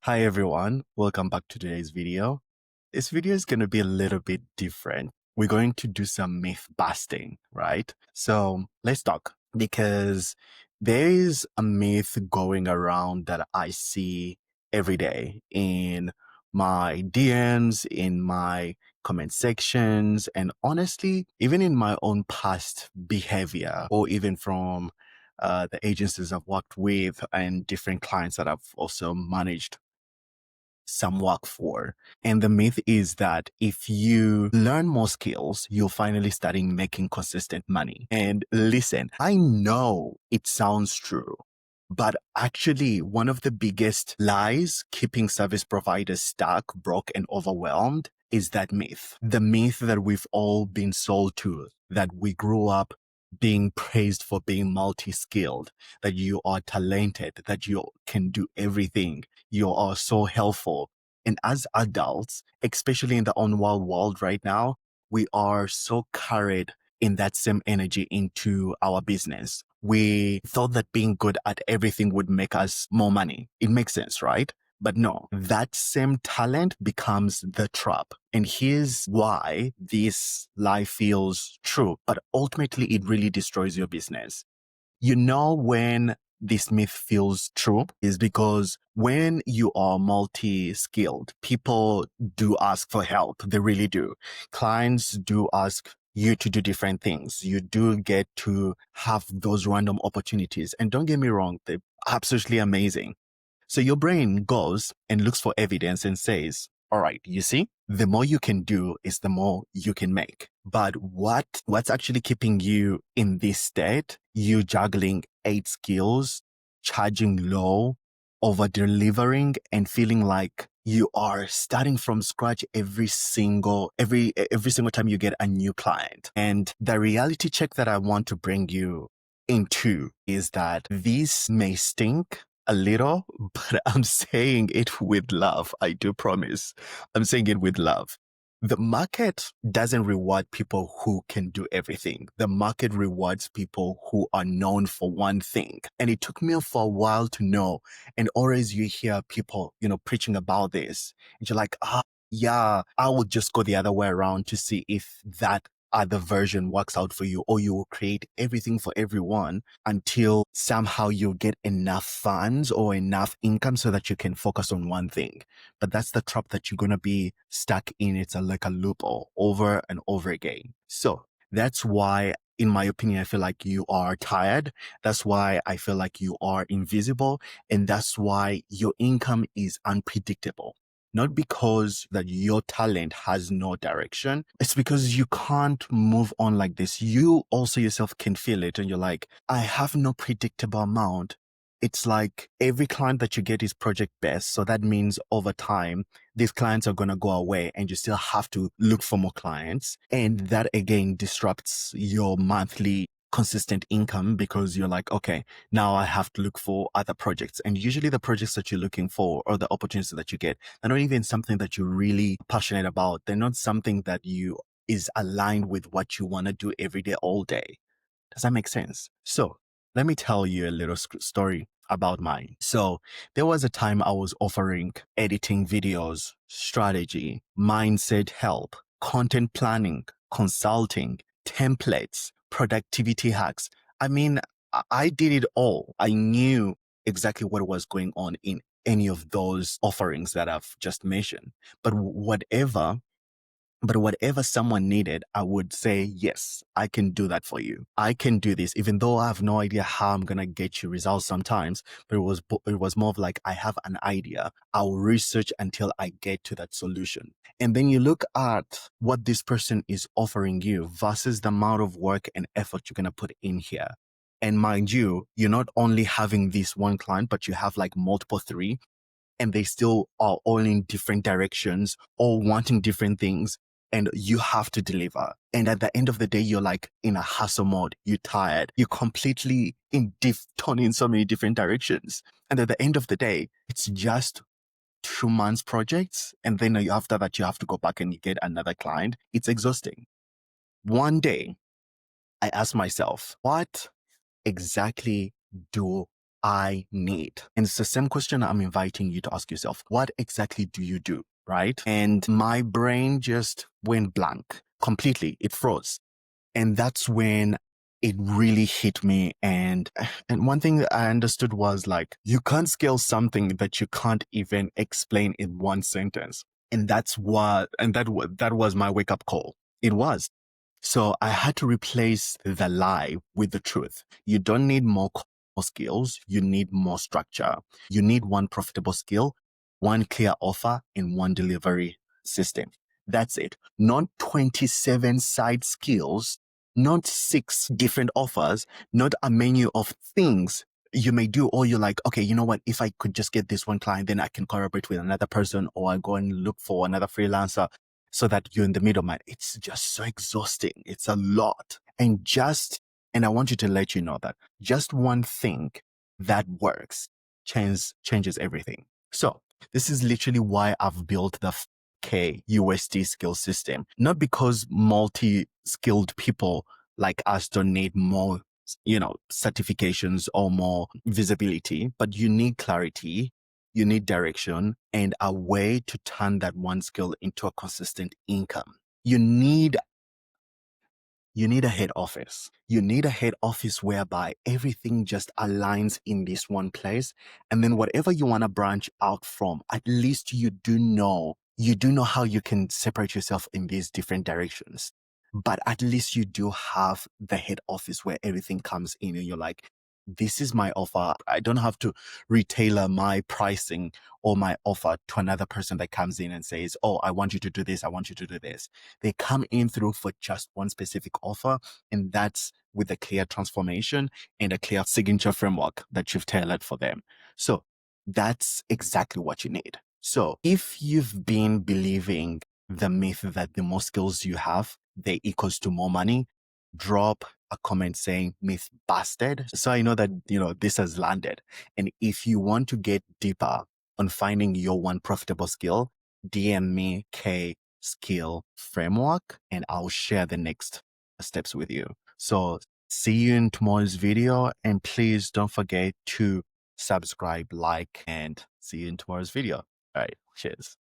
Hi everyone, welcome back to today's video. This video is going to be a little bit different. We're going to do some myth busting, right? So let's talk because there is a myth going around that I see every day in my DMs, in my comment sections, and honestly, even in my own past behavior or even from the agencies I've worked with and different clients that I've also managed some work for. And the myth is that if you learn more skills, you'll finally starting making consistent money. And listen, I know it sounds true, but actually one of the biggest lies keeping service providers stuck, broke, and overwhelmed is that myth. The myth that we've all been sold to, that we grew up being praised for being multi-skilled, that you are talented, that you can do everything. You are so helpful. And as adults, especially in the online world right now, we are so carried in that same energy into our business. We thought that being good at everything would make us more money. It makes sense, right? But no, that same talent becomes the trap. And here's why this lie feels true, but ultimately it really destroys your business. You know when this myth feels true is because when you are multi-skilled, people do ask for help. They really do. Clients do ask you to do different things. You do get to have those random opportunities. And don't get me wrong, they're absolutely amazing. So your brain goes and looks for evidence and says, all right, you see, the more you can do is the more you can make. But what's actually keeping you in this state? You juggling 8 skills, charging low, over delivering, and feeling like you are starting from scratch every single time you get a new client. And the reality check that I want to bring you into is that this may stink a little, but I'm saying it with love. I do promise. I'm saying it with love. The market doesn't reward people who can do everything. The market rewards people who are known for one thing. And it took me for a while to know. And always you hear people, preaching about this. And you're like, yeah, I will just go the other way around to see if that other version works out for you, or you will create everything for everyone until somehow you get enough funds or enough income so that you can focus on one thing. But that's the trap that you're going to be stuck in. It's like a loophole over and over again. So that's why, in my opinion, I feel like you are tired. That's why I feel like you are invisible. And that's why your income is unpredictable. Not because that your talent has no direction. It's because you can't move on like this. You also yourself can feel it and you're like, I have no predictable amount. It's like every client that you get is project based. So that means over time, these clients are going to go away and you still have to look for more clients. And that again disrupts your monthly consistent income because you're like, okay, now I have to look for other projects. And usually the projects that you're looking for or the opportunities that you get, they're not even something that you're really passionate about. They're not something that you is aligned with what you want to do every day, all day. Does that make sense? So let me tell you a little story about mine. So there was a time I was offering editing videos, strategy, mindset help, content planning, consulting, templates, productivity hacks. I mean, I did it all. I knew exactly what was going on in any of those offerings that I've just mentioned. But whatever someone needed, I would say, yes, I can do that for you. I can do this, even though I have no idea how I'm going to get you results sometimes. But it was more of like, I have an idea. I'll research until I get to that solution. And then you look at what this person is offering you versus the amount of work and effort you're going to put in here. And mind you, you're not only having this one client, but you have like multiple 3, and they still are all in different directions, all wanting different things. And you have to deliver. And at the end of the day, you're like in a hustle mode. You're tired. You're completely torn in so many different directions. And at the end of the day, it's just 2 months projects. And then after that, you have to go back and you get another client. It's exhausting. One day, I asked myself, what exactly do I need? And it's the same question I'm inviting you to ask yourself. What exactly do you do? Right? And my brain just went blank completely. It froze. And that's when it really hit me. And one thing that I understood was like, you can't scale something that you can't even explain in one sentence. And that's what, and that was my wake up call. It was. So I had to replace the lie with the truth. You don't need more skills. You need more structure. You need one profitable skill, one clear offer, and one delivery system. That's it. Not 27 side skills, not 6 different offers, not a menu of things you may do, or you're like, okay, you know what? If I could just get this one client, then I can collaborate with another person, or I go and look for another freelancer so that you're in the middleman. It's just so exhausting. It's a lot. And I want you to let you know that just one thing that works changes everything. So this is literally why I've built the KUSD skill system, not because multi-skilled people like us don't need more, certifications or more visibility, but you need clarity, you need direction, and a way to turn that one skill into a consistent income. You need a head office. You need a head office whereby everything just aligns in this one place. And then whatever you want to branch out from, at least you do know how you can separate yourself in these different directions. But at least you do have the head office where everything comes in and you're like, this is my offer. I don't have to retailer my pricing or my offer to another person that comes in and says, oh, I want you to do this. I want you to do this. They come in through for just one specific offer. And that's with a clear transformation and a clear signature framework that you've tailored for them. So that's exactly what you need. So if you've been believing the myth that the more skills you have, they equals to more money, drop a comment saying myth busted. So I know that, this has landed. And if you want to get deeper on finding your one profitable skill, DM me K skill framework and I'll share the next steps with you. So see you in tomorrow's video, and please don't forget to subscribe, like, and see you in tomorrow's video. All right. Cheers.